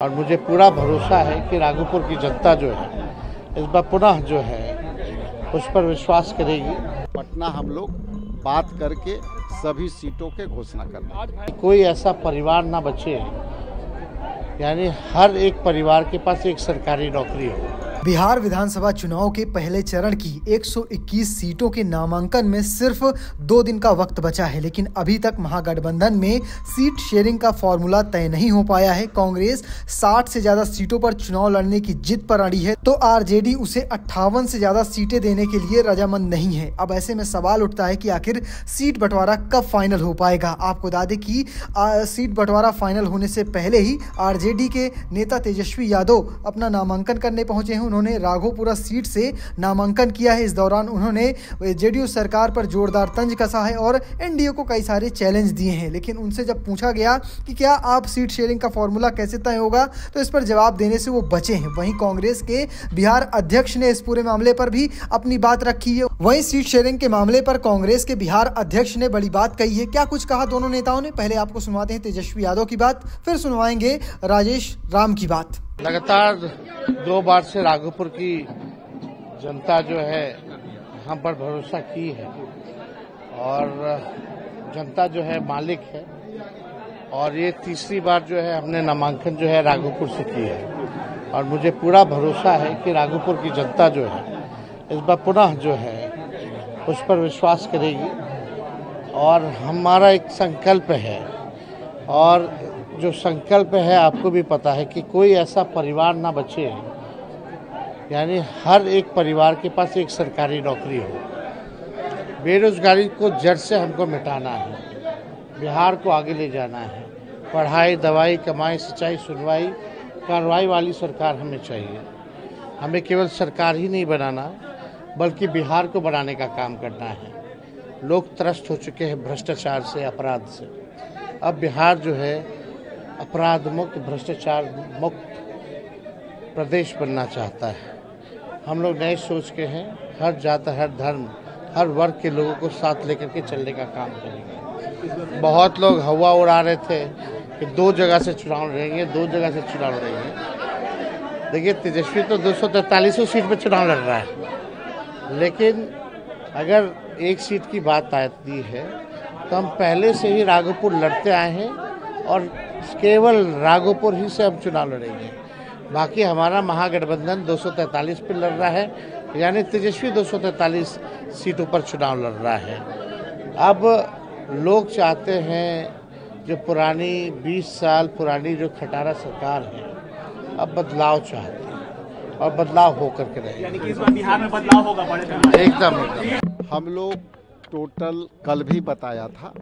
और मुझे पूरा भरोसा है कि राघोपुर की जनता जो है इस बार पुनः जो है उस पर विश्वास करेगी। पटना हम लोग बात करके सभी सीटों के घोषणा करना। कोई ऐसा परिवार ना बचे, यानी हर एक परिवार के पास एक सरकारी नौकरी हो। बिहार विधानसभा चुनाव के पहले चरण की 121 सीटों के नामांकन में सिर्फ 2 दिन का वक्त बचा है, लेकिन अभी तक महागठबंधन में सीट शेयरिंग का फॉर्मूला तय नहीं हो पाया है। कांग्रेस 60 से ज्यादा सीटों पर चुनाव लड़ने की जिद पर अड़ी है, तो आरजेडी उसे 58 से ज्यादा सीटें देने के लिए रजामंद नहीं है। अब ऐसे में सवाल उठता है कि आखिर सीट बंटवारा कब फाइनल हो पाएगा। आपको बता दें कि सीट बंटवारा फाइनल होने से पहले ही आरजेडी के नेता तेजस्वी यादव अपना नामांकन करने पहुंचे हैं। उन्होंने राघोपुरा सीट से नामांकन किया है। इस दौरान उन्होंने जेडीयू सरकार पर जोरदार तंज कसा है और एनडीए को कई सारे चैलेंज दिए हैं। लेकिन उनसे जब पूछा गया कि क्या आप सीट शेयरिंग का फॉर्मूला कैसे तय होगा, तो इस पर जवाब देने से वो बचे हैं। वहीं कांग्रेस के बिहार अध्यक्ष ने इस पूरे मामले पर भी अपनी बात रखी है। वहीं सीट शेयरिंग के मामले पर कांग्रेस के बिहार अध्यक्ष ने बड़ी बात कही है। क्या कुछ कहा दोनों नेताओं ने, पहले आपको सुनवाते हैं तेजस्वी यादव की बात, फिर सुनवाएंगे राजेश राम की बात। लगातार 2 बार से राघोपुर की जनता जो है हम पर भरोसा की है और जनता जो है मालिक है, और ये तीसरी बार जो है हमने नामांकन जो है राघोपुर से की है। और मुझे पूरा भरोसा है कि राघोपुर की जनता जो है इस बार पुनः जो है उस पर विश्वास करेगी। और हमारा एक संकल्प है, और जो संकल्प है आपको भी पता है कि कोई ऐसा परिवार ना बचे, यानी हर एक परिवार के पास एक सरकारी नौकरी हो। बेरोजगारी को जड़ से हमको मिटाना है, बिहार को आगे ले जाना है। पढ़ाई, दवाई, कमाई, सिंचाई, सुनवाई, कार्रवाई वाली सरकार हमें चाहिए। हमें केवल सरकार ही नहीं बनाना, बल्कि बिहार को बनाने का काम करना है। लोग त्रस्त हो चुके हैं भ्रष्टाचार से, अपराध से। अब बिहार जो है अपराध मुक्त, भ्रष्टाचार मुक्त प्रदेश बनना चाहता है। हम लोग नए सोच के हैं, हर जात, हर धर्म, हर वर्ग के लोगों को साथ लेकर के चलने का काम करेंगे। बहुत लोग हवा उड़ा रहे थे कि 2 जगह से चुनाव लड़ेंगे, 2 जगह से चुनाव लड़ेंगे। देखिए, तेजस्वी तो 243 सीट पर चुनाव लड़ रहा है, लेकिन अगर एक सीट की बात आती है तो हम पहले से ही राघोपुर लड़ते आए हैं और केवल राघोपुर ही से हम चुनाव लड़ेंगे। बाकी हमारा महागठबंधन 243 पर लड़ रहा है, यानी तेजस्वी 243 सीटों पर चुनाव लड़ रहा है। अब लोग चाहते हैं जो पुरानी 20 साल पुरानी जो खटारा सरकार है, अब बदलाव चाहते हैं और बदलाव होकर के रहेगा। यानी कि इस बार बिहार में बदलाव होगा बड़े एकदम। हम लोग टोटल कल भी बताया था,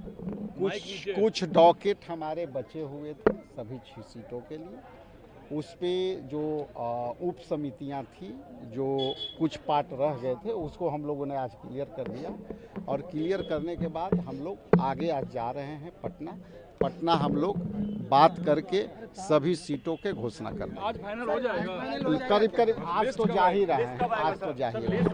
कुछ डॉकेट हमारे बचे हुए थे सभी 6 सीटों के लिए। उस पे जो उप समितियां थी, जो कुछ पार्ट रह गए थे, उसको हम लोगों ने आज क्लियर कर दिया। और क्लियर करने के बाद हम लोग आगे आज जा रहे हैं पटना हम लोग बात करके सभी सीटों के घोषणा करना। आज फाइनल हो जाएगा करीब आज तो जा ही रहे हैं, आज तो जा ही रहे हैं।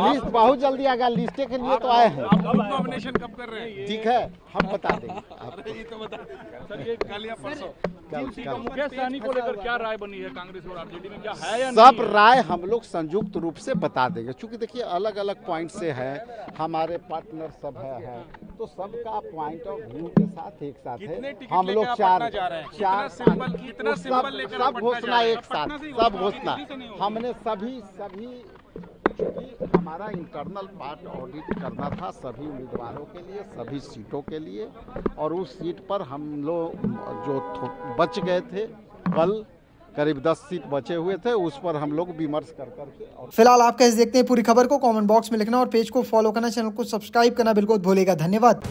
लिस्ट बहुत जल्दी आएगा, लिस्टे के लिए तो आए हैं। आप नॉमिनेशन कब कर रहे हैं? ठीक है, हम बता देंगे आपको। ये तो बता सर, ये कल या परसों मुकेश सहनी को लेकर क्या राय बनी है कांग्रेस और आरजेडी में, क्या है या नहीं? सब राय हम लोग संयुक्त रूप से बता देंगे, क्योंकि देखिए अलग अलग पॉइंट से है, हमारे पार्टनर सब है, तो सबका पॉइंट ऑफ व्यू के साथ एक साथ है। हम लोग चार सब घोषणा एक साथ, सब घोषणा हमने सभी हमारा इंटरनल पार्ट ऑडिट करना था सभी उम्मीदवारों के लिए, सभी सीटों के लिए। और उस सीट पर हम लोग जो बच गए थे, कल करीब 10 सीट बचे हुए थे, उस पर हम लोग विमर्श करके। फिलहाल आप कैसे देखते हैं पूरी खबर को, कमेंट बॉक्स में लिखना और पेज को फॉलो करना, चैनल को सब्सक्राइब करना बिल्कुल भूलेगा। धन्यवाद।